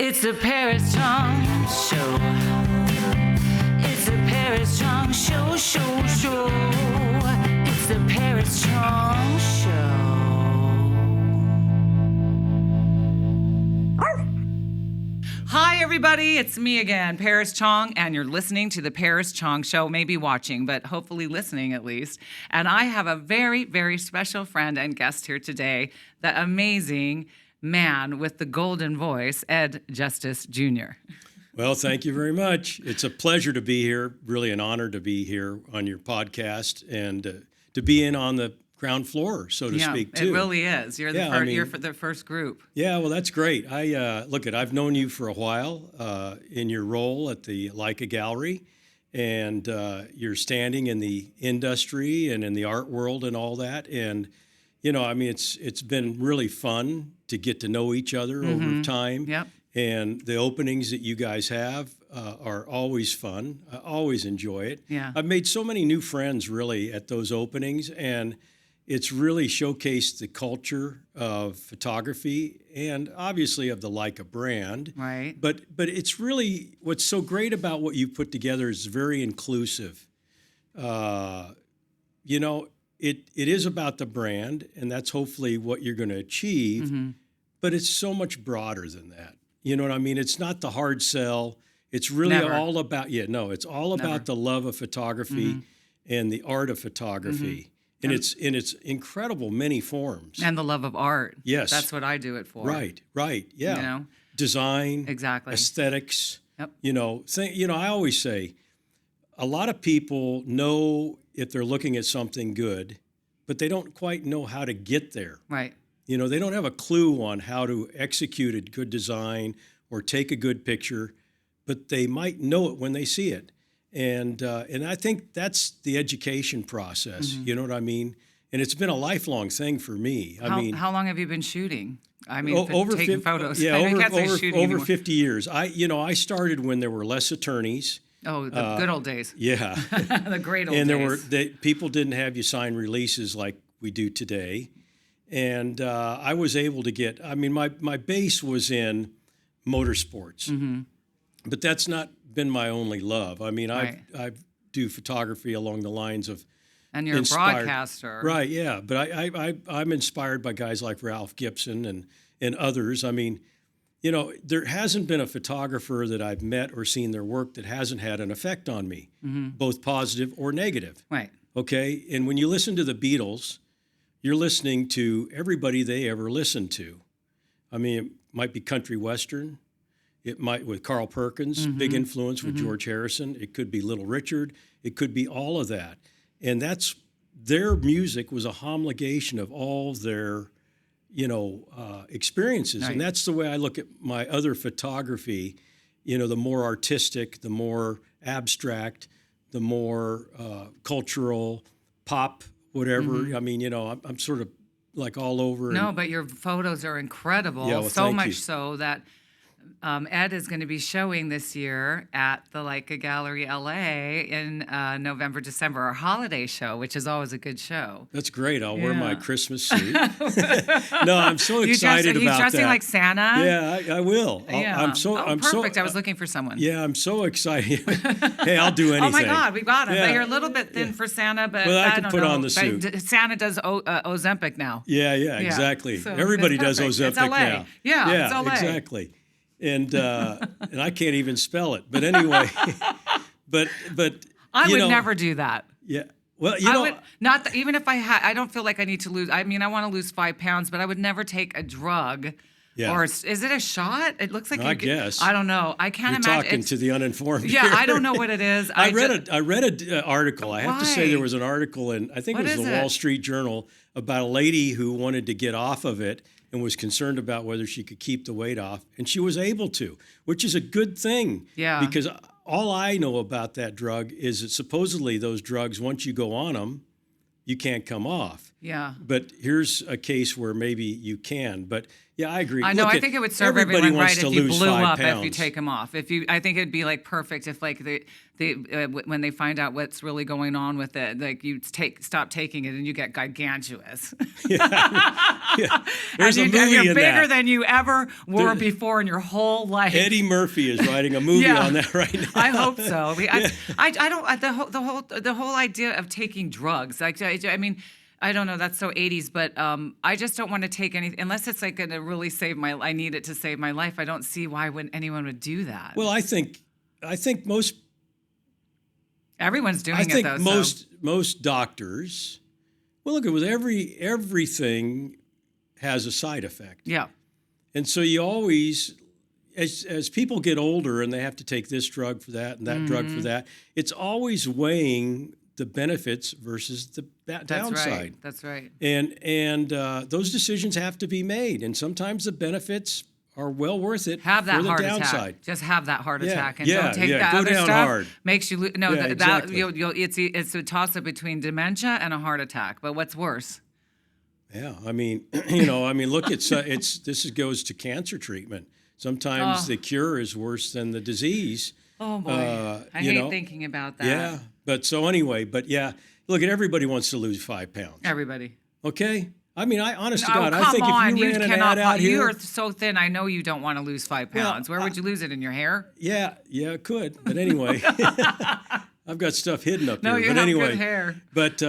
It's the Paris Chong Show. It's the Paris Chong Show, show. It's the Paris Chong Show. Hi, everybody. It's me again, Paris Chong, and you're listening to the Paris Chong Show. Maybe watching, but hopefully listening at least. And I have a very, very special friend and guest here today, the amazing man with the golden voice, Ed Justice Jr. Well, thank you very much. It's a pleasure to be here, really an honor to be here on your podcast and to be in on the ground floor, so to speak, too. It really is. You're you're for the first group. Yeah, well, that's great. I've known you for a while in your role at the Leica Gallery, and you're standing in the industry and in the art world and all that. And, it's been really fun to get to know each other over time. Yep. And the openings that you guys have are always fun. I always enjoy it. Yeah. I've made so many new friends, really, at those openings, and it's really showcased the culture of photography and obviously of the Leica brand. Right. But it's really, what's so great about what you put together is very inclusive. It is about the brand, and that's hopefully what you're going to achieve, but it's so much broader than that. You know what I mean? It's not the hard sell. It's really all about, it's all about the love of photography and the art of photography. And it's in its incredible many forms. And the love of art. Yes. That's what I do it for. Right, yeah. Design, exactly. Aesthetics. Yep. I always say, a lot of people know if they're looking at something good, but they don't quite know how to get there. Right. They don't have a clue on how to execute a good design or take a good picture, but they might know it when they see it. And I think that's the education process. You know what I mean? And it's been a lifelong thing for me. How long have you been shooting? Over taking photos. Yeah, over 50 50 years. I started when there were less attorneys. Oh, the good old days. Yeah. The great old days. People didn't have you sign releases like we do today. And I was able to get, my base was in motorsports, but that's not been my only love. I do photography along the lines of, and you're a broadcaster. Right, yeah. But I'm inspired by guys like Ralph Gibson and others. There hasn't been a photographer that I've met or seen their work that hasn't had an effect on me, both positive or negative. Right. Okay? And when you listen to the Beatles, you're listening to everybody they ever listened to. It might be country western. It might, with Carl Perkins, big influence with George Harrison. It could be Little Richard. It could be all of that. And their music was a homologation of all their, experiences. Right. And that's the way I look at my other photography. The more artistic, the more abstract, the more cultural, pop, whatever. I'm sort of like all over. No, but your photos are incredible. Yeah, well, so thank much you. So that Ed is going to be showing this year at the Leica Gallery LA in November, December, our holiday show, which is always a good show. That's great. I'll wear my Christmas suit. No, I'm so excited about that. He's dressing like Santa? Yeah, I will. I'm perfect. I was looking for someone. Yeah, I'm so excited. Hey, I'll do anything. Oh my God, we got him. Yeah. But you're a little bit thin for Santa, but well, I don't can put know. on the suit. But Santa does Ozempic now. Yeah, exactly. So Everybody does Ozempic it's LA. now. Yeah, it's LA. Exactly. And I can't even spell it. But anyway, but I would never do that. Yeah. Well, even if I don't feel like I need to lose. I want to lose 5 pounds, but I would never take a drug. Yeah. Or is it a shot? It looks like I guess. I don't know. I can't imagine. You're talking to the uninformed. Yeah, here. I don't know what it is. I read an article. I have to say Why? there was an article in, I think it was the Wall Street Journal, about a lady who wanted to get off of it and was concerned about whether she could keep the weight off. And she was able to, which is a good thing. Yeah. Because all I know about that drug is that supposedly those drugs, once you go on them, you can't come off. Yeah. But here's a case where maybe you can. But Yeah, I agree. I know. Look, I think it would serve everybody everyone wants right to if you lose blew 5 up if you pounds. take them off. I think it'd be like perfect if like when they find out what's really going on with it, like you stop taking it and you get gigantuous. Yeah. There's a and movie you're in bigger that. than you ever were before in your whole life. Eddie Murphy is writing a movie Yeah. on that right now. I hope so. I don't the whole idea of taking drugs. Like I mean, I don't know. That's so 80s, but I just don't want to take anything unless it's like going to really save my. I need it to save my life. I don't see why anyone would do that. Well, I think most Everyone's doing it though. most doctors. Well, look, with everything has a side effect. Yeah. And so you always, as people get older and they have to take this drug for that and that drug for that, it's always weighing the benefits versus the downside. That's right. And those decisions have to be made. And sometimes the benefits are well worth it Have that for the heart downside. attack. Just have that heart Yeah, attack and yeah, don't take yeah. that Go other down stuff. hard. Makes you no. Yeah, exactly. It's a toss up between dementia and a heart attack. But what's worse? Yeah, I mean, look, this goes to cancer treatment. Sometimes the cure is worse than the disease. Oh boy, I hate thinking about that. Yeah, but yeah, look, everybody wants to lose 5 pounds. Everybody. Okay, I mean, honest to Oh, God, come I think on. if you ran an cannot. ad out You here, are so thin. I know you don't want to lose 5 pounds. Where would you lose it in your hair? yeah, it could. But anyway, I've got stuff hidden up No, here. you But have anyway, good hair. But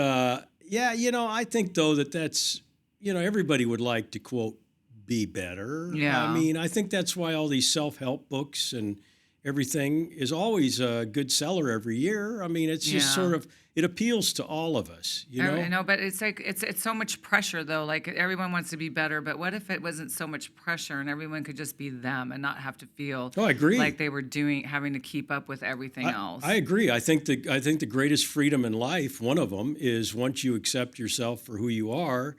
yeah, I think though that's everybody would like to quote be better. Yeah. I mean, I think that's why all these self-help books and everything is always a good seller every year. I mean, it's just sort of, it appeals to all of us, I know, but it's like it's so much pressure though. Like everyone wants to be better, but what if it wasn't so much pressure and everyone could just be them and not have to feel I agree. like they were having to keep up with everything else. I agree. I think the greatest freedom in life, one of them, is once you accept yourself for who you are,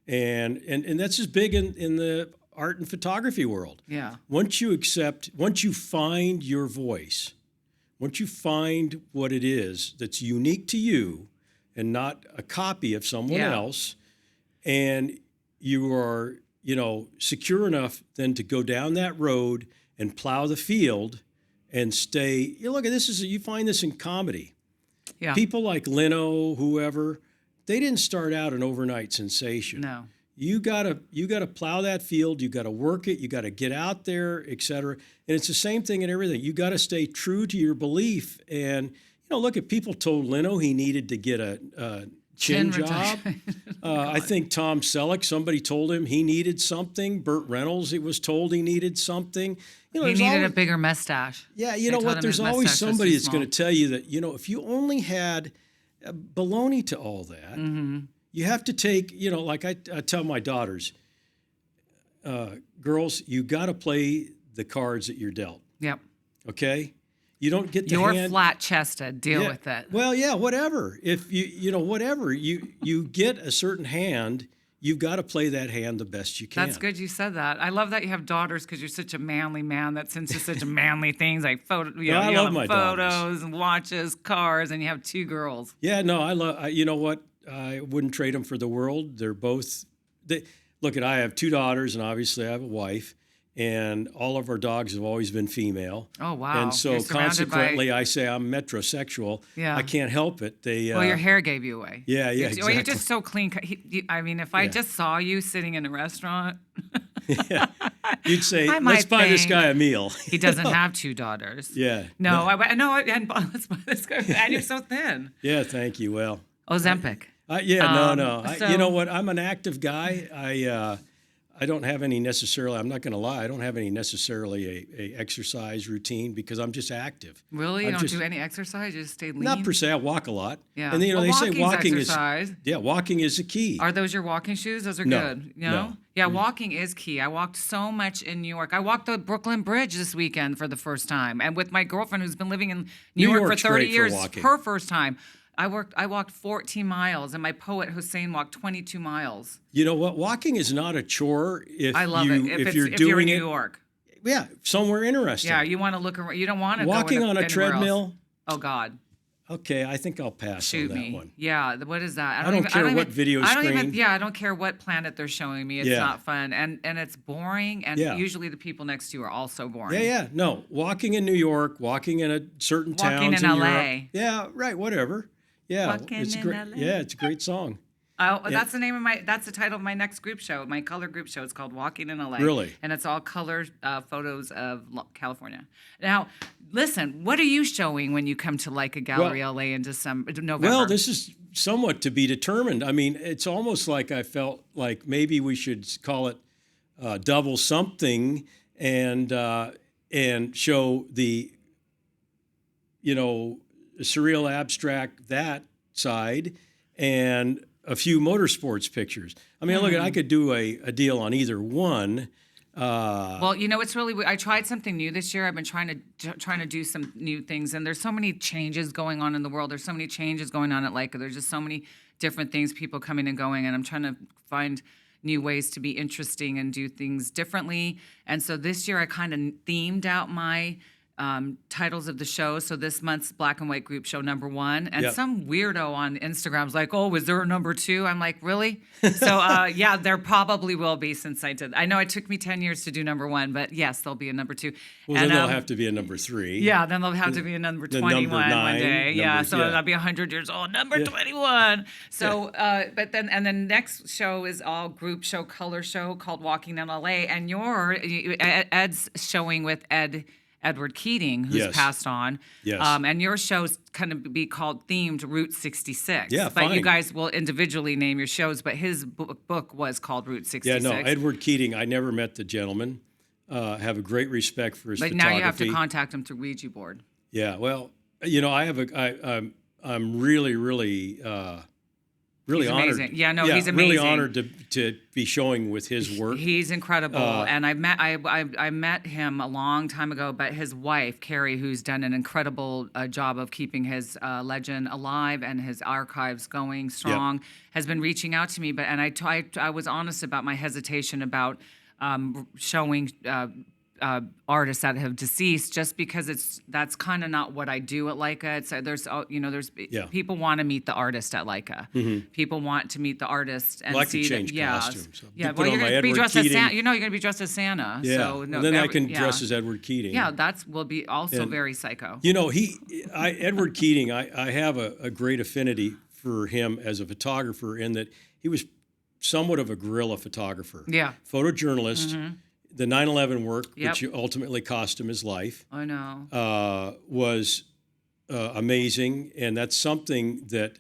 and that's as big in the art and photography world. Yeah. Once you find your voice, once you find what it is that's unique to you and not a copy of someone else, and you are, secure enough then to go down that road and plow the field and stay. Look at this, you find this in comedy. Yeah. People like Leno, whoever, they didn't start out an overnight sensation. No. You gotta plow that field. You gotta work it. You gotta get out there, et cetera. And it's the same thing in everything. You gotta stay true to your belief. And look, at people told Leno he needed to get a chin job. I think Tom Selleck, somebody told him he needed something. Burt Reynolds, it was told he needed something. He needed a bigger mustache. Yeah, you know what? There's always somebody that's going to tell you that if you only had baloney to all that. Mm-hmm. You have to take, like I tell my daughters, girls, you got to play the cards that you're dealt. Yep. Okay? You don't get the You're flat-chested. Deal with it. Well, yeah, whatever. If whatever, you get a certain hand, you've got to play that hand the best you can. That's good you said that. I love that you have daughters because you're such a manly man that's into such manly things like I love my photos daughters. And watches, cars, and you have 2 girls. Yeah, no, you know what? I wouldn't trade them for the world. They're both. Look, I have 2 daughters, and obviously I have a wife, and all of our dogs have always been female. Oh wow! And so consequently, I say I'm metrosexual. Yeah. I can't help it. Well, your hair gave you away. Yeah, exactly. Well, you're just so clean. I mean, if I just saw you sitting in a restaurant, you'd say, I might "Let's buy this think guy a meal." He doesn't have 2 daughters. Yeah. No, and let's buy this guy. And you're so thin. Yeah, thank you. Well, Ozempic. No. So, you know what? I'm an active guy. I don't have any necessarily. I'm not going to lie. I don't have any necessarily a exercise routine because I'm just active. Really, you don't do any exercise? You just stay lean. Not per se. I walk a lot. Yeah. And then, they say walking exercise. walking is the key. Are those your walking shoes? Those are good. No. Yeah, walking is key. I walked so much in New York. I walked the Brooklyn Bridge this weekend for the first time, and with my girlfriend who's been living in New York for 30 years, her first time. I walked 14 miles, and my poet Hussein walked 22 miles. You know what? Walking is not a chore if I love it. if you're in New York. Yeah, somewhere interesting. Yeah, you want to look around. You don't want to walking go on a treadmill. Else. Oh God. Okay, I think I'll pass Shoot on that me. one. Yeah, what is that? I don't care what video I don't screen. even. Yeah, I don't care what planet they're showing me. It's Yeah. not fun, and it's boring. And Yeah. usually the people next to you are also boring. Yeah. No, walking in New York, walking in a certain Walking towns in in LA. Europe. Yeah, right. Whatever. Yeah, Walking it's in great. LA. Yeah, it's a great song. Oh, Yeah. that's the name of my. That's the title of my next group show. My color group show is called Walking in LA. Really? And it's all color photos of California. Now, listen. What are you showing when you come to Leica Gallery LA in November? Well, this is somewhat to be determined. I mean, it's almost like I felt like maybe we should call it double something and show the, surreal abstract that side and a few motorsports pictures. I mean, look, I could do a deal on either one. Well, it's really. I tried something new this year. I've been trying to do some new things, and there's so many changes going on in the world. There's so many changes going on at Leica. There's just so many different things, people coming and going, and I'm trying to find new ways to be interesting and do things differently. And so this year, I kind of themed out my titles of the show. So this month's Black and White Group Show #1, and Yep. some weirdo on Instagram's like, "Oh, is there a #2?" I'm like, "Really?" So yeah, there probably will be, since I did. I know it took me 10 years to do #1, but yes, there'll be a #2. Well, then there'll have to be a #3. Yeah, then there'll have to be a number The 21 number one 9, day. Yeah, so yeah. I'll be 100 years old, number 21. So, but then next show is all group show, color show called Walking in LA, and Ed's showing with Edward Keating, who's Yes. passed on. Yes. And your show's kind of be called themed Route 66. Yeah, But you fine. guys will individually name your shows, but his book was called Route 66. Yeah, no, Edward Keating, I never met the gentleman. Have a great respect for his But photography. now you have to contact him through Ouija board. Yeah, well, I'm really, really He's honored. amazing. Yeah, no, he's amazing. Really honored to be showing with his work. He's incredible, and I met him a long time ago. But his wife, Carrie, who's done an incredible job of keeping his legend alive and his archives going strong, has been reaching out to me. But I was honest about my hesitation about showing artists that have deceased, just because that's kind of not what I do at Leica. It's there's people want to meet the artist at Leica. People want to meet the artist and Well, I could see change that. Yeah, costumes. So yeah. put Well, on you're my going to be Edward dressed as Keating. Santa. You're going to be dressed as Santa. Yeah, So and then I can yeah. dress as Edward Keating. Yeah, will be also And- very psycho. Edward Keating, I have a great affinity for him as a photographer in that he was somewhat of a guerrilla photographer. Yeah. Photojournalist. The 9/11 work, Yep. which ultimately cost him his life, I know. was amazing. And that's something that,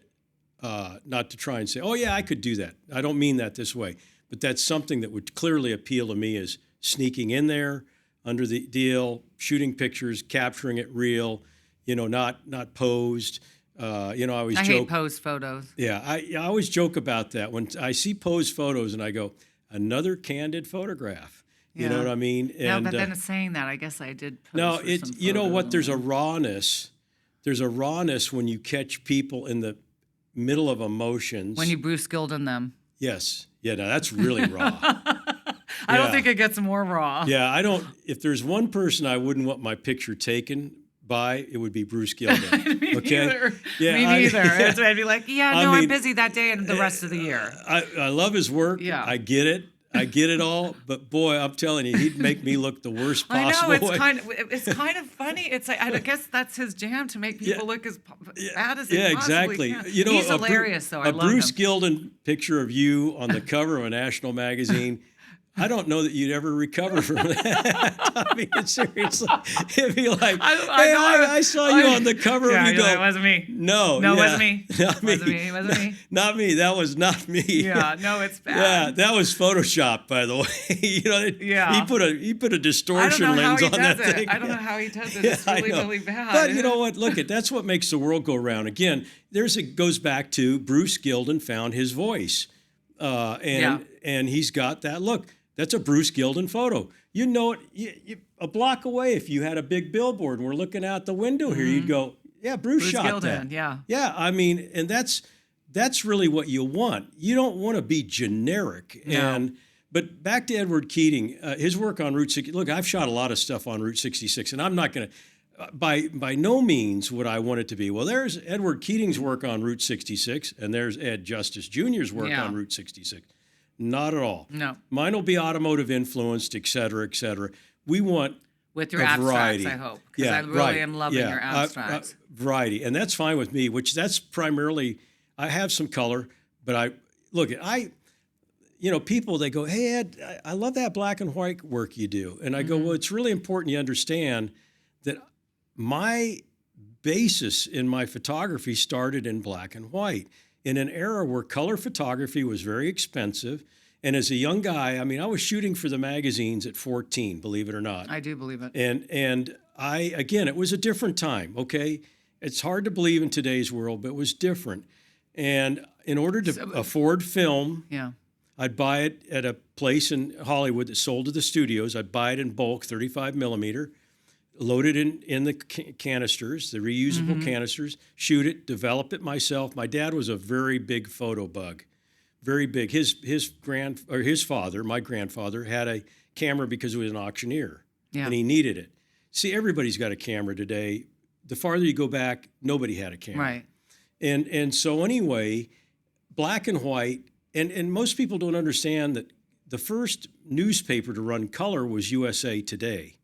not to try and say, oh, yeah, I could do that. I don't mean that this way. But that's something that would clearly appeal to me, is sneaking in there under the deal, shooting pictures, capturing it real, not posed. I always I joke. hate pose photos. Yeah, I always joke about that. When I see posed photos and I go, another candid photograph. You know Yeah. what I mean? No, And but then saying that, I guess I did pose no, for it's some you know what? photos. There's a rawness. There's a rawness when you catch people in the middle of emotions. When you Bruce Gilden them. Yes, yeah, no, that's really raw. I don't Yeah. think it gets more raw. Yeah, I don't. If there's one person I wouldn't want my picture taken by, it would be Bruce Gilden. Me okay. neither. Yeah, Me neither. I'd be like, I I'm mean, busy that day and the rest of the year. I love his work. Yeah. I get it all. But boy, I'm telling you, he'd make me look the worst I possible know it's way. kind of funny. It's like, I guess that's his jam, to make people look as bad as they Yeah, possibly exactly. can. a He's hilarious, though. I a love Bruce him. Gilden picture of you on the cover of a national magazine. I don't know that you'd ever recover from that. I mean, seriously, it'd be like, I saw you on the cover. Yeah, and you go, it wasn't me. no, it yeah, wasn't me. not me, Wasn't me. It wasn't me. not me. That was not me. Yeah, no, it's Yeah, bad. that was Photoshop, by the way. Yeah. he put a I don't distortion know how lens he on does that it. thing. I don't know how he does it. Yeah, It's I really, know. really bad. But you know what? Look, that's what makes the world go round. Again, it goes back to Bruce Gilden found his voice, and he's got that look. That's a Bruce Gilden photo. You know it. A block away, if you had a big billboard and we're looking out the window here, you'd go, "Yeah, Bruce shot Gilden, that." yeah. Yeah, I mean, and that's really what you want. You don't want to be generic. No. But back to Edward Keating, his work on Route 60. Look, I've shot a lot of stuff on Route 66, and I'm not going to. by no means would I want it to be, well, there's Edward Keating's work on Route 66, and there's Ed Justice Jr.'s work Yeah. on Route 66. Not at all. No. Mine will be automotive influenced, et cetera, et cetera. We want With your a abstracts, variety. I hope. Because I really am loving your abstracts. Variety. And that's fine with me, that's primarily, I have some color, but people, they go, hey, Ed, I love that black and white work you do. And I go, well, it's really important you understand that my basis in my photography started in black and white in an era where color photography was very expensive. And as a young guy, I was shooting for the magazines at 14, believe it or not. I do believe it. And again, it was a different time, okay? It's hard to believe in today's world, but it was different. And in order to afford film, yeah. I'd buy it at a place in Hollywood that sold to the studios. I'd buy it in bulk, 35 millimeter, load it in the canisters, the reusable canisters, shoot it, develop it myself. My dad was a very big photo bug, very big. His father, my grandfather, had a camera because he was an auctioneer, and he needed it. See, everybody's got a camera today. The farther you go back, nobody had a camera. Right. And so anyway, black and white, and most people don't understand that the first newspaper to run color was USA Today.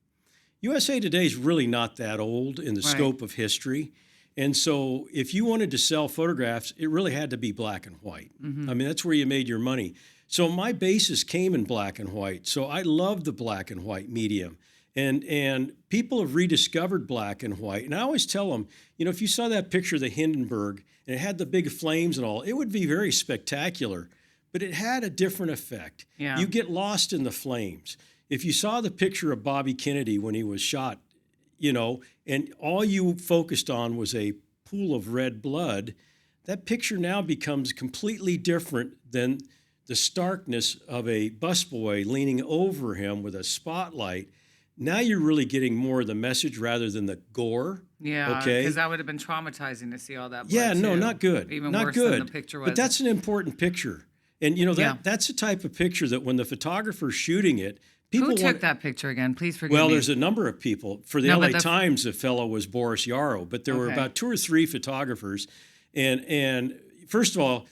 USA Today is really not that old in the scope of history. And so if you wanted to sell photographs, it really had to be black and white. That's where you made your money. So my basis came in black and white. So I love the black and white medium. And people have rediscovered black and white. And I always tell them, if you saw that picture of the Hindenburg and it had the big flames and all, it would be very spectacular. But it had a different effect. Yeah. You get lost in the flames. If you saw the picture of Bobby Kennedy when he was shot, and all you focused on was a pool of red blood, that picture now becomes completely different than the starkness of a busboy leaning over him with a spotlight. Now you're really getting more of the message rather than the gore. Yeah, okay? Because that would have been traumatizing to see all that blood, Yeah, no, too. not good. Even not worse good. than the picture was. But that's an important picture. And, that's the type of picture that when the photographer's shooting it, people Who took that picture again? Please forgive Well, me. there's a number of people. For the LA Times, the fellow was Boris Yarrow, but there were about 2 or 3 photographers. And first of all,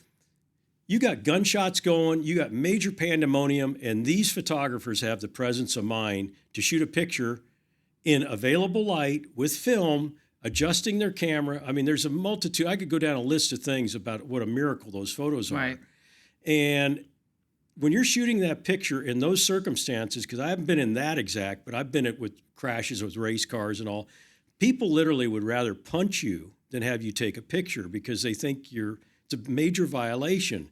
you got gunshots going, you got major pandemonium, and these photographers have the presence of mind to shoot a picture in available light with film, adjusting their camera. There's a multitude. I could go down a list of things about what a miracle those photos are. Right. And when you're shooting that picture in those circumstances, because I haven't been in that exact, but I've been with crashes with race cars and all, people literally would rather punch you than have you take a picture because they think it's a major violation.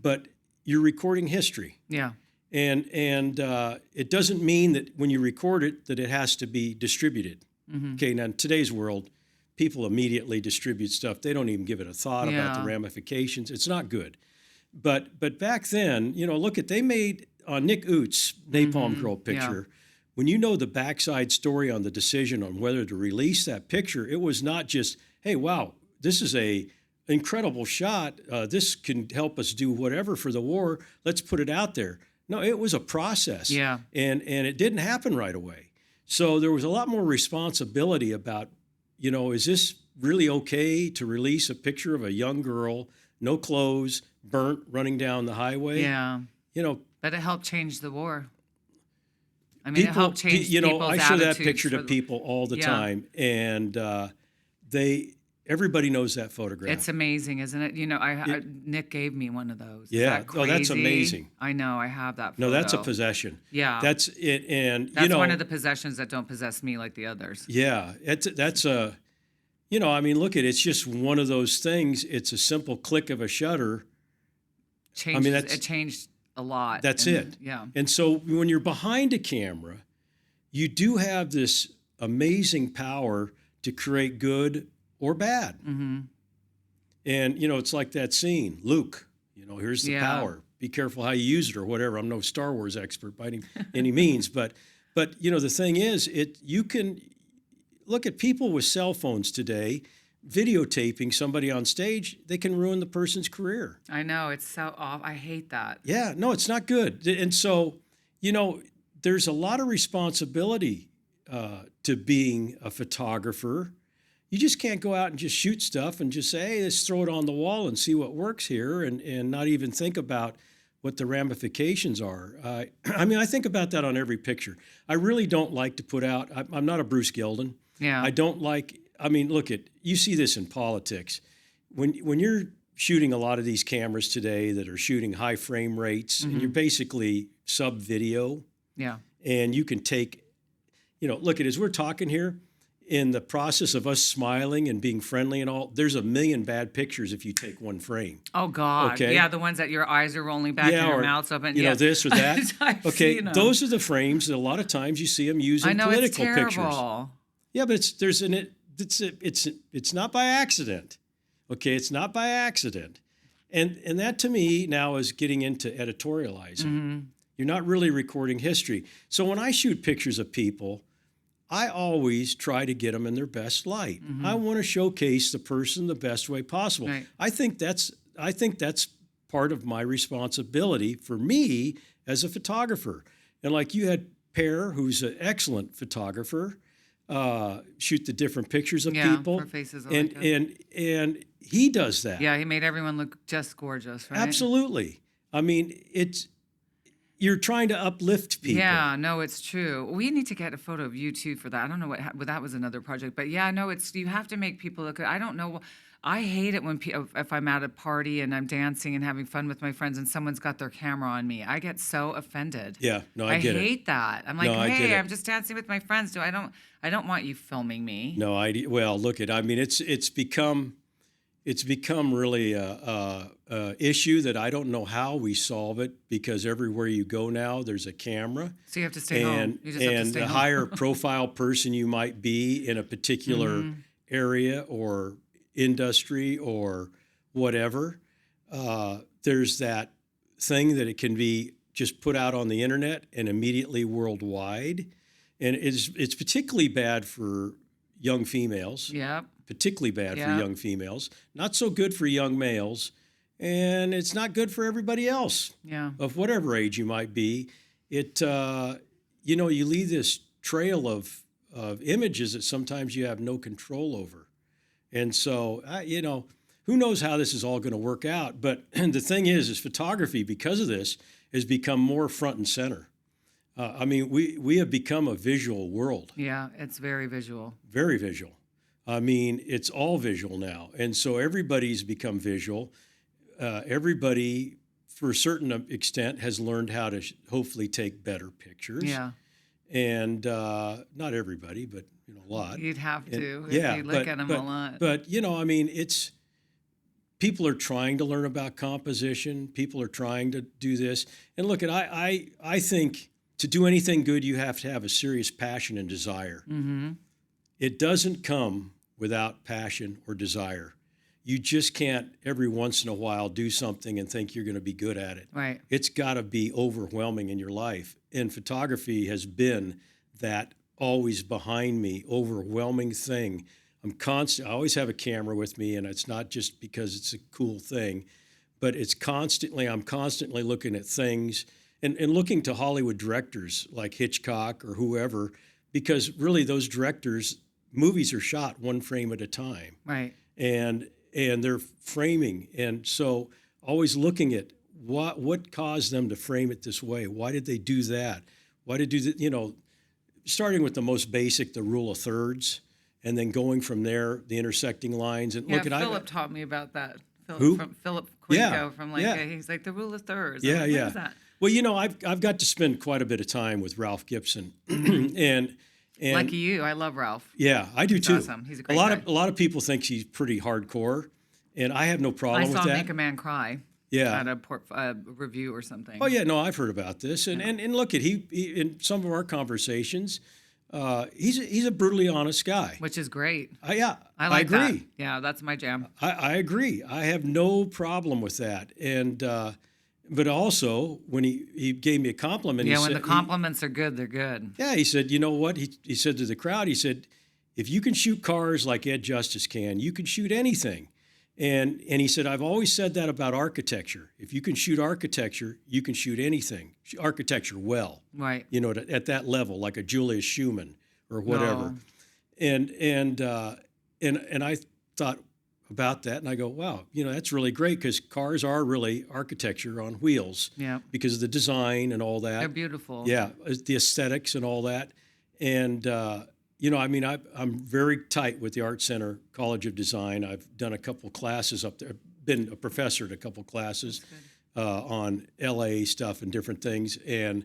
But you're recording history. Yeah. And it doesn't mean that when you record it that it has to be distributed. Okay, now in today's world, people immediately distribute stuff. They don't even give it a thought about the ramifications. It's not good. But back then, they made on Nick Oots' Napalm Girl picture. When you know the backside story on the decision on whether to release that picture, it was not just, hey, wow, this is a incredible shot. This can help us do whatever for the war. Let's put it out there. No, it was a process. Yeah. And it didn't happen right away. So there was a lot more responsibility about, is this really okay to release a picture of a young girl, no clothes, burnt, running down the highway? Yeah. But it helped change the war. It helped change people's I show that attitudes picture to people all the time, and everybody knows that photograph. It's amazing, isn't it? Nick gave me one of those. Yeah. Is that crazy? Oh, that's amazing. I know. I have that photo. No, that's a possession. Yeah. That's it, and that's one of the possessions that don't possess me like the others. Yeah, that's a, look it's just one of those things. It's a simple click of a shutter. It changed a lot. That's it. Yeah. And so when you're behind a camera, you do have this amazing power to create good or bad. And, it's like that scene, Luke, here's the power. Be careful how you use it or whatever. I'm no Star Wars expert by any means. But the thing is, you can look at people with cell phones today, videotaping somebody on stage, they can ruin the person's career. I know. It's so off. I hate that. Yeah, no, it's not good. And so, there's a lot of responsibility to being a photographer. You just can't go out and just shoot stuff and just say, hey, let's throw it on the wall and see what works here, and not even think about what the ramifications are. I mean, I think about that on every picture. I really don't like to put out, I'm not a Bruce Gilden. Yeah. I don't like, I mean, look you see this in politics. When you're shooting a lot of these cameras today that are shooting high frame rates, and you're basically sub video. Yeah. And you can take, look as we're talking here, in the process of us smiling and being friendly and all, there's a million bad pictures if you take one frame. Oh, God. Okay? Yeah, the ones that your eyes are rolling back and your mouth's open. This or that. Okay, seen 'em. those are the frames that a lot of times you see them using I know, political it's pictures. terrible. Yeah, but it's not by accident. Okay, it's not by accident. And that to me now is getting into editorializing. You're not really recording history. So when I shoot pictures of people, I always try to get them in their best light. I want to showcase the person the best way possible. Right. I think that's part of my responsibility for me as a photographer. And like you had Per, who's an excellent photographer, shoot the different pictures of people. For faces. And he does that. Yeah, he made everyone look just gorgeous, right? Absolutely. I mean, you're trying to uplift people. Yeah, no, it's true. We need to get a photo of you too for that. I don't know well, that was another project, but yeah, no, you have to make people look good. I don't know. I hate it when if I'm at a party and I'm dancing and having fun with my friends and someone's got their camera on me. I get so offended. Yeah, no, I get it. I hate that. I'm like, No, I get hey, it. I'm just dancing with my friends. I don't want you filming me. No, well, look I mean, it's become really a issue that I don't know how we solve it, because everywhere you go now, there's a camera. So you have to stay home. You just have to stay the home. higher profile person you might be in a particular area or industry or whatever, there's that thing that it can be just put out on the internet and immediately worldwide. And it's particularly bad for young females. Yeah. Particularly bad for young females. Not so good for young males. And it's not good for everybody else. Yeah. Of whatever age you might be. It, you leave this trail of images that sometimes you have no control over. And so, who knows how this is all going to work out. But the thing is photography, because of this, has become more front and center. I mean, we have become a visual world. Yeah, it's very visual. Very visual. I mean, it's all visual now. And so everybody's become visual. Everybody, for a certain extent, has learned how to hopefully take better pictures. Yeah. And not everybody, but a lot. You'd have to if you look at them a lot. But, I mean, people are trying to learn about composition. People are trying to do this. And look, I think to do anything good, you have to have a serious passion and desire. Mm-hmm. It doesn't come without passion or desire. You just can't every once in a while do something and think you're going to be good at it. Right. It's got to be overwhelming in your life. And photography has been that always behind me, overwhelming thing. I always have a camera with me, and it's not just because it's a cool thing, but I'm constantly looking at things and looking to Hollywood directors like Hitchcock or whoever, because really those directors, movies are shot one frame at a time. Right. And they're framing. And so always looking at what caused them to frame it this way. Why did they do that? Why did they do that? Starting with the most basic, the rule of thirds, and then going from there, the intersecting lines. And Philip taught me about that. Who? From Philip Quinco from Leica. Yeah. He's like, the rule of thirds. Yeah, like, yeah. What is that? Well, I've got to spend quite a bit of time with Ralph Gibson, and Lucky you. I love Ralph. Yeah, I do too. Awesome. He's a great guy. guy. A lot of people think he's pretty hardcore, and I have no problem with that. I saw him make a man cry. Yeah. At a review or something. Oh yeah, no, I've heard about this, and look at he in some of our conversations, he's a brutally honest guy, which is great. I like agree. That. Yeah, that's my jam. I agree. I have no problem with that, and but also when he gave me a compliment, when the compliments are good, they're good. Yeah, he said, you know what? He said to the crowd, he said, if you can shoot cars like Ed Justice can, you can shoot anything. And he said, I've always said that about architecture. If you can shoot architecture, you can shoot anything. Architecture well. Right. At that level, like a Julius Schumann or whatever. No. And I thought about that, and I go, wow, that's really great, because cars are really architecture on wheels Yeah. because of the design and all that. They're beautiful. Yeah, the aesthetics and all that. And I'm very tight with the Art Center College of Design. I've done a couple classes up there. I've been a professor at a couple classes on LA stuff and different things. And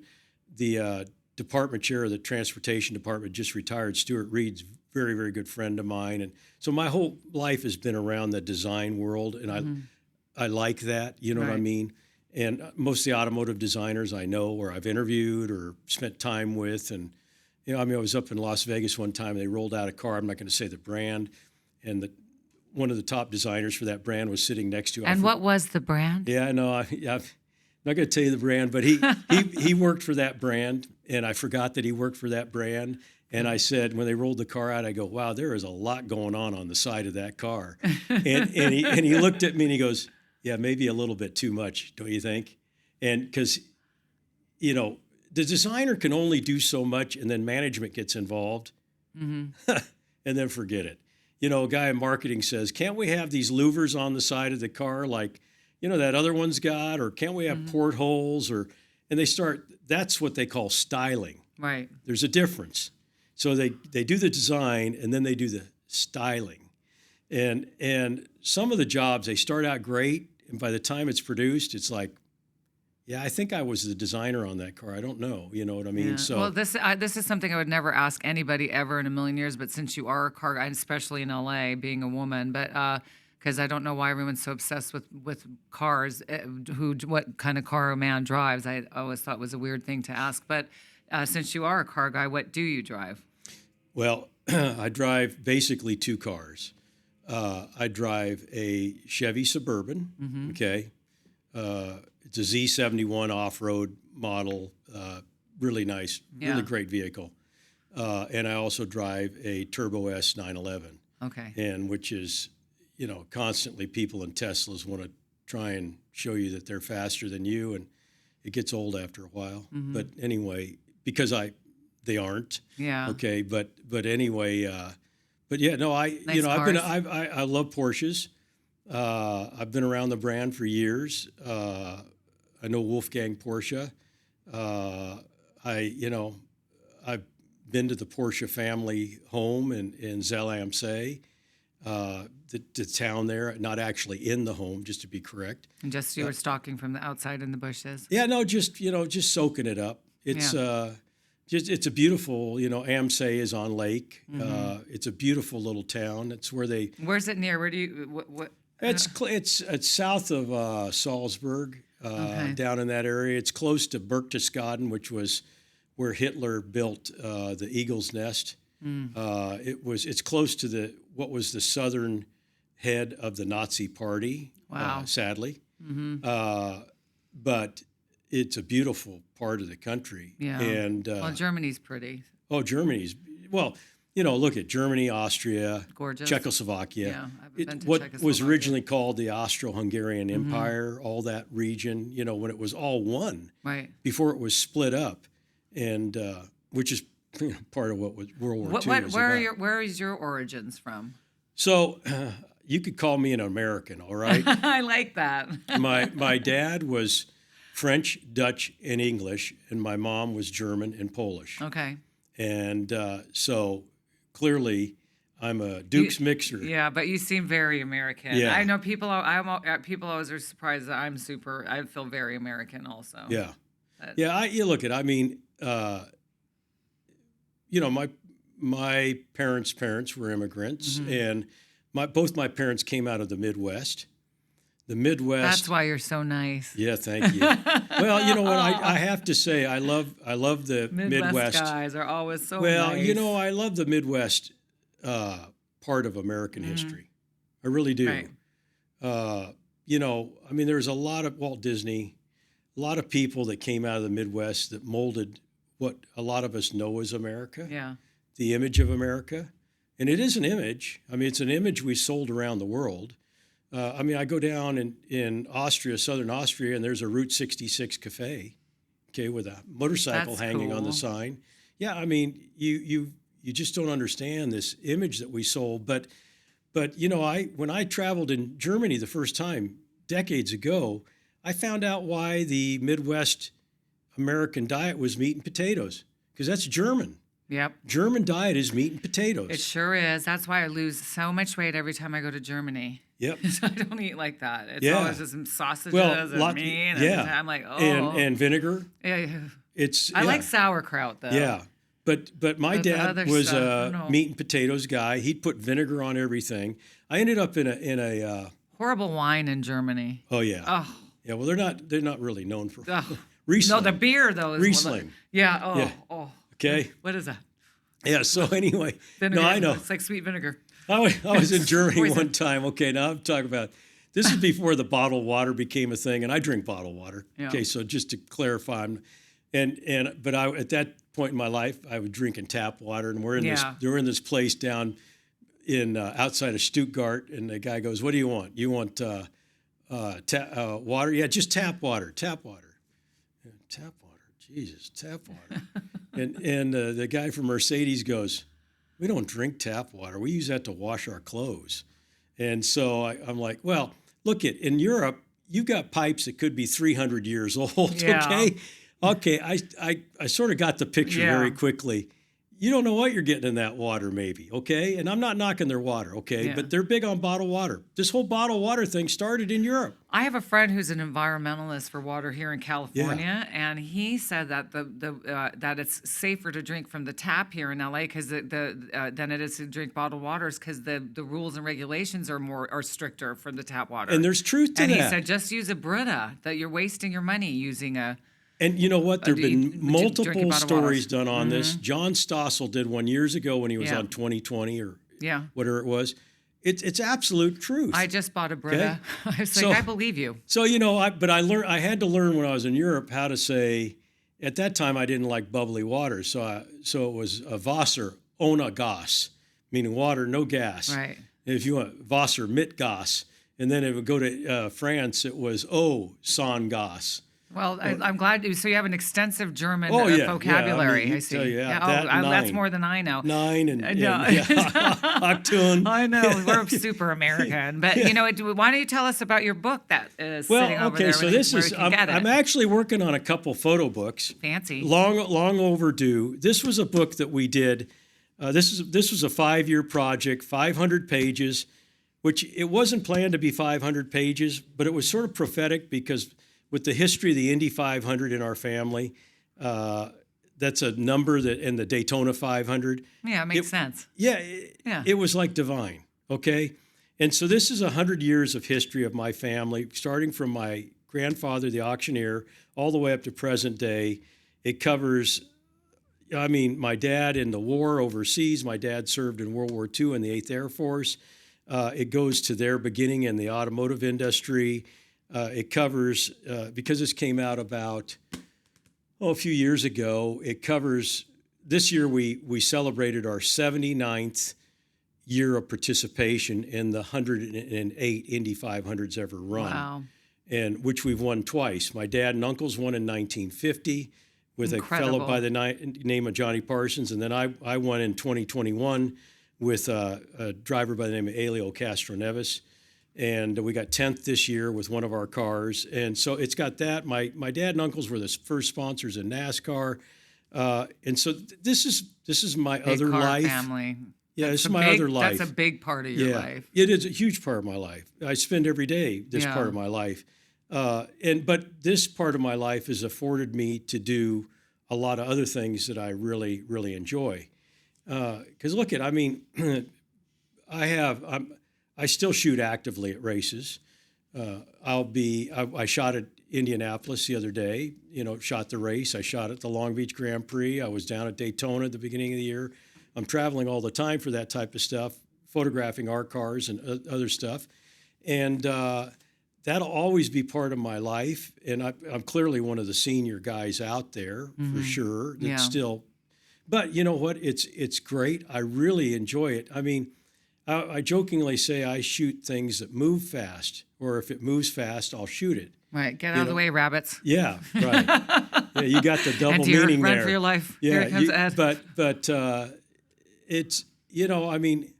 the department chair of the transportation department just retired, Stuart Reed's very, very good friend of mine. And so my whole life has been around the design world, and I like that, you know what I mean? And most of the automotive designers I know, or I've interviewed or spent time with. And, I was up in Las Vegas one time, they rolled out a car, I'm not going to say the brand, and one of the top designers for that brand was sitting next to. And what was the brand? Yeah, I know. I'm not going to tell you the brand, but he worked for that brand, and I forgot that he worked for that brand. And I said, when they rolled the car out, I go, wow, there is a lot going on the side of that car. and he looked at me and he goes, yeah, maybe a little bit too much, don't you think? And because, the designer can only do so much, and then management gets involved, and then forget it. A guy in marketing says, can't we have these louvers on the side of the car like, that other one's got, or can't we have portholes, and that's what they call styling. Right. There's a difference. So they do the design, and then they do the styling. And some of the jobs, they start out great, and by the time it's produced, it's like, yeah, I think I was the designer on that car. I don't know. You know what I mean? Yeah. So, well, this is something I would never ask anybody ever in a million years. But since you are a car guy, especially in LA, being a woman, but because I don't know why everyone's so obsessed with cars, what kind of car a man drives. I always thought was a weird thing to ask. But since you are a car guy, what do you drive? Well, I drive basically two cars. I drive a Chevy Suburban. Okay. It's a Z71 off-road model, really nice, really great vehicle. And I also drive a Turbo S 911. Okay. And which is, constantly people in Teslas want to try and show you that they're faster than you, and it gets old after a while. But anyway, because they aren't. Yeah. Okay. But anyway, but yeah, no, nice cars. I love Porsches. I've been around the brand for years. I know Wolfgang Porsche. I've been to the Porsche family home in Zell am See, the town there, not actually in the home, just to be correct. And just you were stalking from the outside in the bushes. Yeah, no, just soaking it up. It's it's a beautiful, am See is on lake. It's a beautiful little town. It's where they. Where's it near? Where do you what? It's south of Salzburg, down in that area. It's close to Berchtesgaden, which was where Hitler built the Eagle's Nest. It's close to what was the southern head of the Nazi Party. Wow. Sadly, but it's a beautiful part of the country. Yeah. And well, Germany's pretty. Oh, Germany's look at Germany, Austria, Gorgeous. Czechoslovakia. Yeah, I've been to what Czechoslovakia. was originally called the Austro-Hungarian Empire, all that region, when it was all one, right, before it was split up, and which is part of what was World War II was about. Where is your origins from? So you could call me an American, all right? I like that. My dad was French, Dutch, and English, and my mom was German and Polish. Okay. And so clearly, I'm a Duke's mixer. Yeah, but you seem very American. Yeah. I know people always are surprised that I feel very American also. Yeah. You look at, my parents were immigrants, and both my parents came out of the Midwest. The Midwest. That's why you're so nice. Yeah, thank you. Well, you know what? I have to say, I love the Midwest. Guys are always so well, nice. I love the Midwest part of American history. I really do. Right. There's a lot of Walt Disney, a lot of people that came out of the Midwest that molded what a lot of us know as America. Yeah. The image of America. And it is an image. It's an image we sold around the world. I go down in Austria, southern Austria, and there's a Route 66 cafe, okay, with a motorcycle That's hanging on the cool. sign. Yeah, you you just don't understand this image that we sold. But when I traveled in Germany the first time decades ago, I found out why the Midwest American diet was meat and potatoes, because that's German. Yep. German diet is meat and potatoes. It sure is. That's why I lose so much weight every time I go to Germany. Yep. I don't eat like that. It's Yeah. always just some sausages Well, and meat. And yeah. I'm like, oh. And vinegar. Yeah. I like sauerkraut, though. Yeah. But my But the dad other was stuff, a no. meat and potatoes guy. He'd put vinegar on everything. I ended up in a Horrible wine in Germany. oh yeah. Oh. Yeah, well they're not really known for Ugh. Riesling. No, the beer, though. Is Riesling. Yeah. Oh. Yeah. Oh. Okay. What is that? Yeah, so anyway. Vinegar. No, I know. It's like sweet vinegar. I was in Germany Poison. one time. Okay, now I'm talking about this is before the bottled water became a thing, and I drink bottled water. Yeah. Okay, so just to clarify, but I at that point in my life, I was drinking tap water, and we're in this place down in outside of Stuttgart, and the guy goes, "What do you want? You want water? Yeah, just tap water. Tap water. Yeah, tap water. Jesus, tap water." and the guy from Mercedes goes, "We don't drink tap water. We use that to wash our clothes." And so I'm like, well, look in Europe, you've got pipes that could be 300 years old. Yeah. Okay. I sort of got the picture very quickly. You don't know what you're getting in that water, maybe. Okay. And I'm not knocking their water. Okay. Yeah. But they're big on bottled water. This whole bottled water thing started in Europe. I have a friend who's an environmentalist for water here in California, and he said that that it's safer to drink from the tap here in LA because than it is to drink bottled waters because the rules and regulations are stricter for the tap water. And there's truth to that. And that. he said just use a Brita. That you're wasting your money using a. And you know what? There have been multiple stories done on this. Mm-hmm. John Stossel did one years ago when he was on 2020 or whatever it was. It's absolute truth. I just bought a Brita. Okay? I was like, I believe you. So I had to learn when I was in Europe how to say. At that time, I didn't like bubbly water, so it was a Wasser ohne Gas, meaning water, no gas. Right. And if you want Wasser mit Gas, and then it would go to France, it was sans Gas. Well, I'm glad. So you have an extensive German Yeah, vocabulary. I mean, I see. tell you, that's more than I know. 9 and Octune. I know we're super American, but why don't you tell us about your book that is sitting over there? So I'm actually working on a couple photo books. Fancy. Long overdue. This was a book that we did. This was a 5-year project, 500 pages, which it wasn't planned to be 500 pages, but it was sort of prophetic because. With the history of the Indy 500 in our family, that's a number and the Daytona 500. Yeah, it makes sense. Yeah, it was like divine, okay? And so this is 100 years of history of my family, starting from my grandfather, the auctioneer, all the way up to present day. It covers, my dad in the war overseas. My dad served in World War II in the 8th Air Force. It goes to their beginning in the automotive industry. It covers, because this came out about, a few years ago, it covers, this year we celebrated our 79th year of participation in the 108 Indy 500s ever run. Wow. And which we've won twice. My dad and uncles won in 1950 with Incredible. a fellow by the name of Johnny Parsons. And then I won in 2021 with a driver by the name of Elio Castroneves. And we got 10th this year with one of our cars. And so it's got that. My dad and uncles were the first sponsors in NASCAR. And so this is my Big other car life. Family. Yeah, this is my other life. That's a big part of your life. It is a huge part of my life. I spend every day this part of my life. But this part of my life has afforded me to do a lot of other things that I really, really enjoy. Because look at, I still shoot actively at races. I shot at Indianapolis the other day, shot the race. I shot at the Long Beach Grand Prix. I was down at Daytona at the beginning of the year. I'm traveling all the time for that type of stuff, photographing our cars and other stuff. And that'll always be part of my life. And I'm clearly one of the senior guys out there, for sure. That's still, but you know what? It's great. I really enjoy it. I jokingly say I shoot things that move fast, or if it moves fast, I'll shoot it. Right, get out of the way, rabbits. Yeah, right. Yeah, you got the double and deer, meaning run there. for your life. Yeah, Here it comes Ed. but it's, I mean,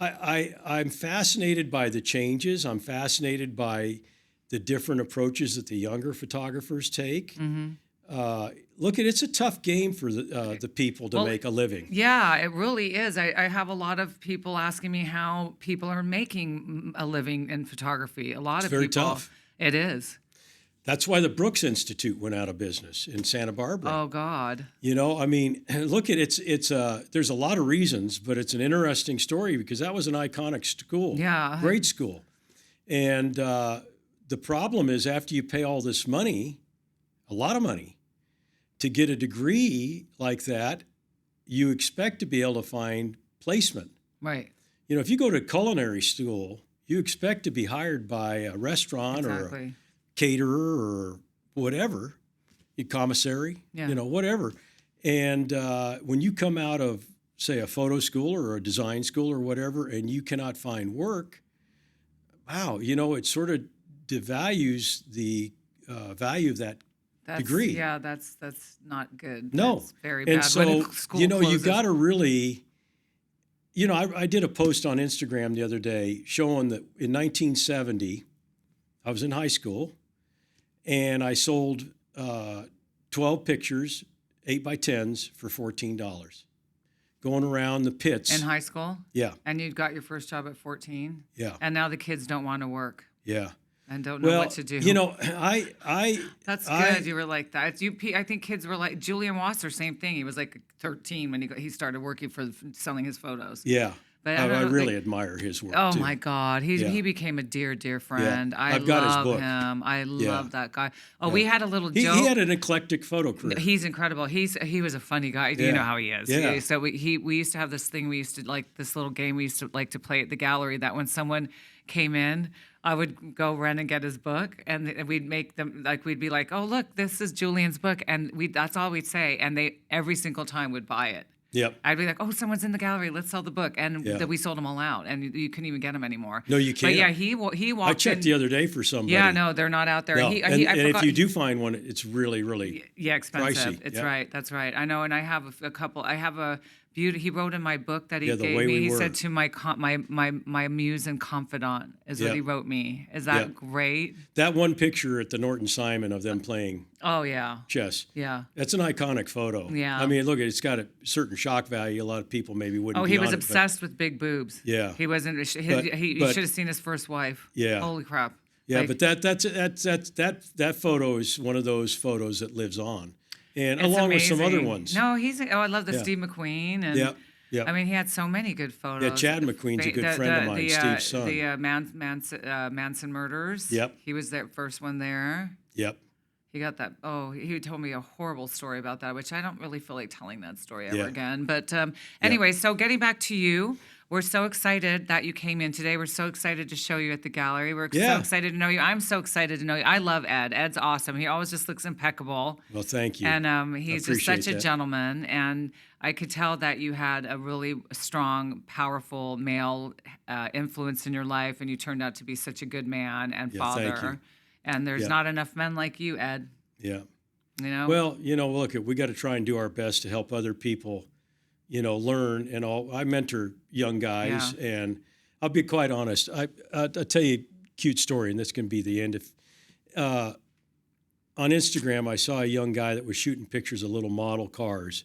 I'm fascinated by the changes. I'm fascinated by the different approaches that the younger photographers take. Look, it's a tough game for the people to make a living. Yeah, it really is. I have a lot of people asking me how people are making a living in photography. A lot of Very people. tough. It is. That's why the Brooks Institute went out of business in Santa Barbara. Oh God. I mean, look at it's there's a lot of reasons, but it's an interesting story because that was an iconic school. Yeah. Great school. And the problem is after you pay all this money, a lot of money, to get a degree like that, you expect to be able to find placement. Right. If you go to culinary school, you expect to be hired by a restaurant or a caterer or whatever, a commissary, whatever. And when you come out of, say, a photo school or a design school or whatever, and you cannot find work, wow, it sort of devalues the value of that degree. Yeah, that's not good. No. That's very bad. And so, when school you closes. got to really, I did a post on Instagram the other day showing that in 1970, I was in high school, and I sold 12 pictures, 8x10s, for $14. Going around the pits. In high school? Yeah. And you got your first job at 14? Yeah. And now the kids don't want to work. Yeah. And don't know what to do. That's good. You were like that. I think kids were like Julian Wasser, same thing. He was like 13 when he started working for selling his photos. Yeah. But I really admire his work. Oh too. my God, he became a dear friend. Yeah. I I've got his love book. him. I love that guy. Oh, we had a little He joke. had an eclectic photo career. He's incredible. He was a funny guy. You know how he is. Yeah. So we used to have this thing. We used to like this little game. We used to like to play at the gallery. That when someone came in, I would go run and get his book, and we'd make them we'd be like, "Oh, look, this is Julian's book," and that's all we'd say, and they every single time would buy it. Yep. I'd be like, "Oh, someone's in the gallery. Let's sell the book," and we sold them all out, and you couldn't even get them anymore. No, you can't. But yeah, he walked. I checked the other day for somebody. Yeah, no, they're not out there. No. I and forgot, if you do find one, it's really, really expensive. pricey. It's right. That's right. I know, and I have a couple. I have a beauty. He wrote in my book that he The gave Way me. We He Were. said to my muse and confidant is what he wrote me. Is that great? That one picture at the Norton Simon of them playing Oh yeah. chess. Yeah. That's an iconic photo. Yeah. I mean, look, it's got a certain shock value. A lot of people maybe wouldn't. Oh, be he was on it, but- obsessed with big boobs. Yeah. He wasn't. You but- should have seen his first wife. Yeah. Holy crap. Yeah, Like, but that photo is one of those photos that lives on, and it's along with some other amazing. ones. No, I love the Yeah. Steve McQueen and. Yeah. Yeah. I mean, he had so many good photos. Yeah, Chad McQueen's a good friend of mine, Steve's son. The Manson murders. Yep. He was the first one there. Yep. He got that. Oh, he told me a horrible story about that, which I don't really feel like telling that story ever Yeah. again. But anyway, so getting back to you, we're so excited that you came in today. We're so excited to show you at the gallery. We're so Yeah. excited to know you. I'm so excited to know you. I love Ed. Ed's awesome. He always just looks impeccable. Well, thank you. And he's just appreciate such a that. gentleman. And I could tell that you had a really strong, powerful male influence in your life, and you turned out to be such a good man and Yeah, father. thank you. And there's Yeah. not enough men like you, Ed. Yeah. You know? Well, look, we got to try and do our best to help other people, learn and all. I mentor young guys, and I'll be quite honest. I'll tell you a cute story, and this can be the end. If on Instagram, I saw a young guy that was shooting pictures of little model cars,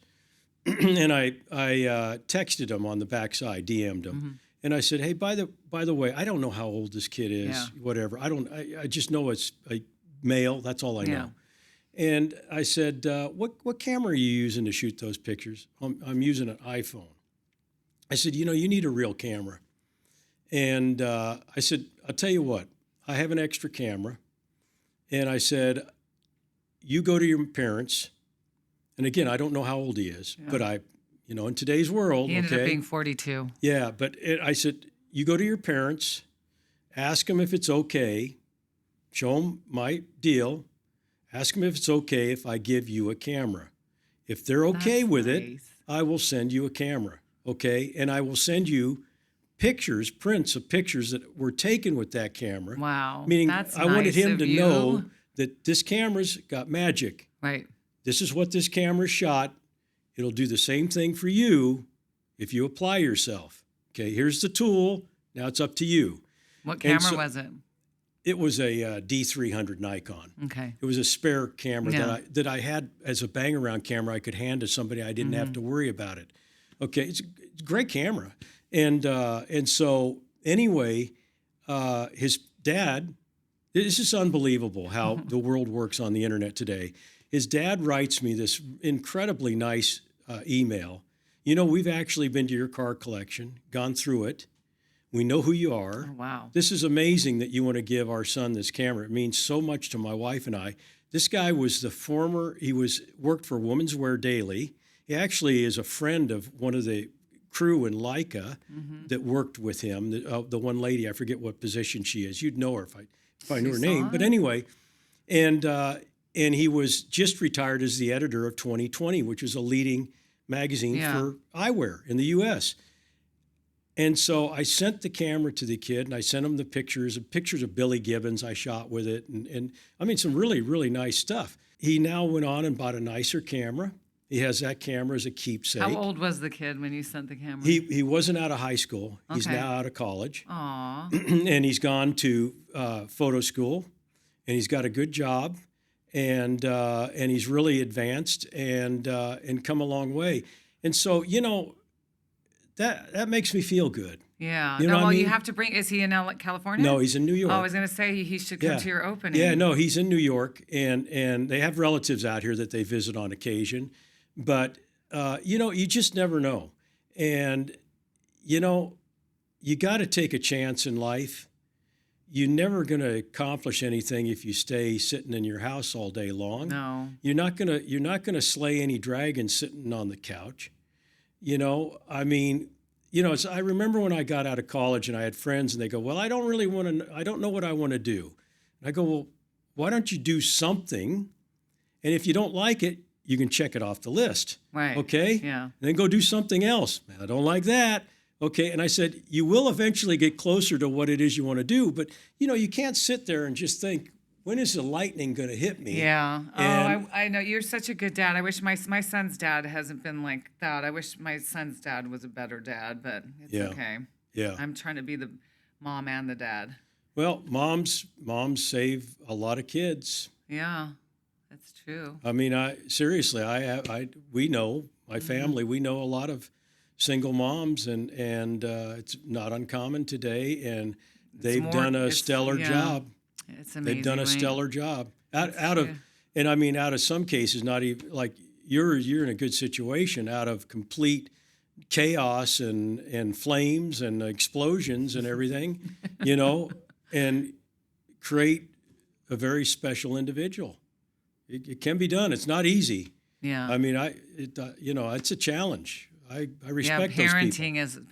and I texted him on the backside, DM'd him, Mm-hmm. and I said, "Hey, by the way, I don't know how old this kid is. Yeah. Whatever. I just know it's a male. That's all I Yeah. know." And I said, what camera are you using to shoot those pictures? I'm using an iPhone. I said, you need a real camera. And I said, I'll tell you what, I have an extra camera. And I said, you go to your parents. And again, I don't know how old he is, but in today's world, he ended up being 42. Yeah, but I said, you go to your parents, ask them if it's okay, show them my deal. Ask them if it's okay if I give you a camera. If they're okay That's with it, nice. I will send you a camera, okay? And I will send you prints of pictures that were taken with that camera. Wow. Meaning That's I wanted nice him of to you. know that this camera's got magic. Right. This is what this camera shot. It'll do the same thing for you if you apply yourself. Okay, here's the tool. Now it's up to you. What camera was it? It was a D300 Nikon. Okay. It was a spare camera Yeah. that I had as a bang around camera I could hand to somebody. I didn't have to worry about it. Okay, it's a great camera. And so anyway, his dad, this is unbelievable how the world works on the internet today. His dad writes me this incredibly nice email. You know, we've actually been to your car collection, gone through it. We know who you are. Oh, wow. This is amazing that you want to give our son this camera. It means so much to my wife and I. This guy was worked for Women's Wear Daily. He actually is a friend of one of the crew in Leica that worked with him. The one lady, I forget what position she is. You'd know her if I knew her name. But anyway, and he was just retired as the editor of 2020, which is a leading magazine for eyewear in the U.S. And so I sent the camera to the kid, and I sent him the pictures of Billy Gibbons I shot with it, and I mean, some really, really nice stuff. He now went on and bought a nicer camera. He has that camera as a keepsake. How old was the kid when you sent the camera? He wasn't out of high school. He's now out of college. Aw. And he's gone to photo school, and he's got a good job, and he's really advanced and come a long way. And so, you know, that makes me feel good. Yeah. You know what I mean? You have to bring. Is he in California? No, he's in New York. Oh, I was going to say he should come to your opening. Yeah, no, he's in New York, and they have relatives out here that they visit on occasion. But, you know, you just never know. And, you know, you got to take a chance in life. You're never going to accomplish anything if you stay sitting in your house all day long. No. You're not gonna slay any dragons sitting on the couch. You know, I mean, you know, I remember when I got out of college and I had friends and they go, well, I don't know what I want to do. And I go, well, why don't you do something? And if you don't like it, you can check it off the list. Right. Okay? Yeah. And then go do something else. I don't like that. Okay. And I said, you will eventually get closer to what it is you want to do. But, you know, you can't sit there and just think, when is the lightning going to hit me? Yeah. And I know. You're such a good dad. I wish my son's dad hasn't been like that. I wish my son's dad was a better dad, but it's okay. Yeah. I'm trying to be the mom and the dad. Well, moms save a lot of kids. Yeah, that's true. I mean, we know, my family, we know a lot of single moms, and it's not uncommon today, and they've done a stellar job. It's amazing. They've done a stellar job out of some cases, not even like you're in a good situation out of complete chaos and flames and explosions and everything, you know, and create a very special individual. It can be done. It's not easy. Yeah. I mean, you know, it's a challenge. I respect those people.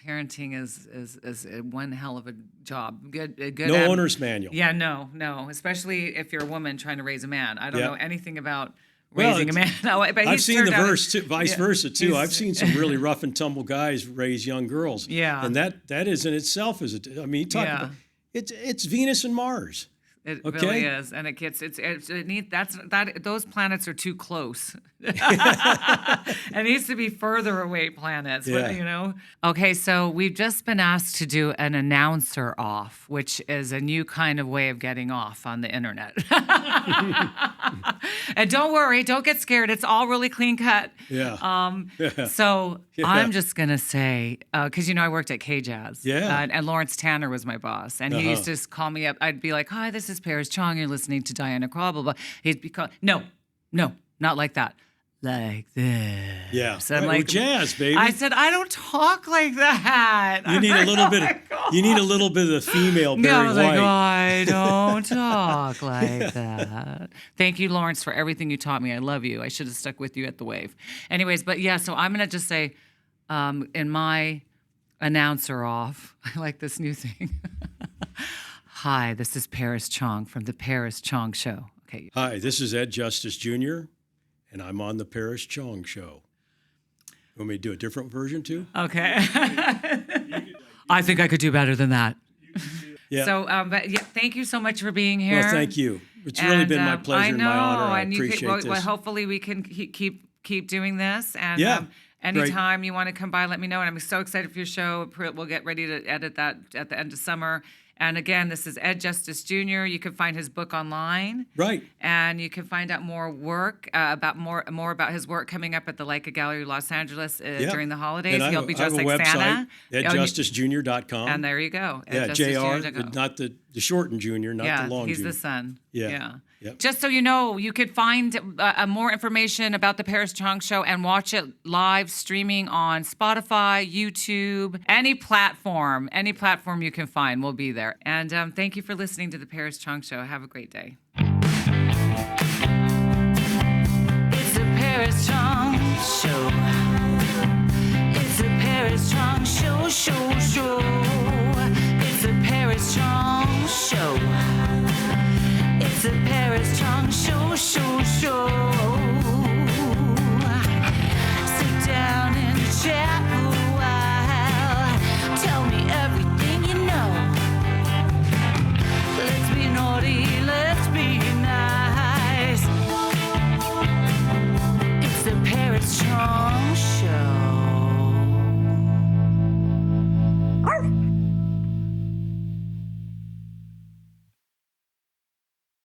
Parenting is one hell of a job. Good. No owner's manual. Yeah, no. Especially if you're a woman trying to raise a man. I don't know anything about Well, raising a man. But I've seen the vice versa too. He's- I've seen some really rough and tumble guys raise young girls. Yeah. And that is in itself I mean, talk about it's Venus and Mars. It Okay. really is, and it needs those planets are too close. It needs to be further away planets, Yeah. you know. Okay, so we've just been asked to do an announcer off, which is a new kind of way of getting off on the internet. And don't worry, don't get scared. It's all really clean cut. Yeah. So Yeah. I'm just gonna say, because you know I worked at KJazz, Yeah. and Lawrence Tanner was my boss, and he used to just call me up. I'd be like, "Hi, this is Paris Chong. You're listening to Diana Krall." Blah blah. He'd be called, no, not like that, like this. Yeah. So I'm Right, like, well, jazz, baby. I said, I don't talk like that. You need a little bit. You need a little bit of the female Barry No, I was like, White. I don't talk like that. Thank you, Lawrence, for everything you taught me. I love you. I should have stuck with you at the wave. Anyways, but yeah, so I'm going to just say in my announcer off, I like this new thing. Hi, this is Paris Chong from The Paris Chong Show. Okay. Hi, this is Ed Justice Jr., and I'm on The Paris Chong Show. Want me to do a different version too? Okay. I think I could do better than that. Yeah. So, but yeah, thank you so much for being here. Well, thank you. It's really been my pleasure and my honor. I appreciate this. Well, hopefully we can keep doing this. And Yeah. Anytime you want to come by, let me know. And I'm so excited for your show. We'll get ready to edit that at the end of summer. And again, this is Ed Justice Jr. You can find his book online. Right. And you can find out more work about more about his work coming up at the Leica Gallery, Los Angeles during the holidays. And He'll be I have dressed a like website, Santa. edjusticejr.com. And there you go. Yeah, edjusticejr.com. JR, not the shortened junior, not the long he's junior. the son. Yeah. Yep. Just so you know, you could find more information about the Paris Chong Show and watch it live streaming on Spotify, YouTube, any platform you can find. We'll be there. And thank you for listening to the Paris Chong Show. Have a great day. It's the Paris Chong Show. It's the Paris Chong Show. It's the Paris Chong Show. It's the Paris Chong Show.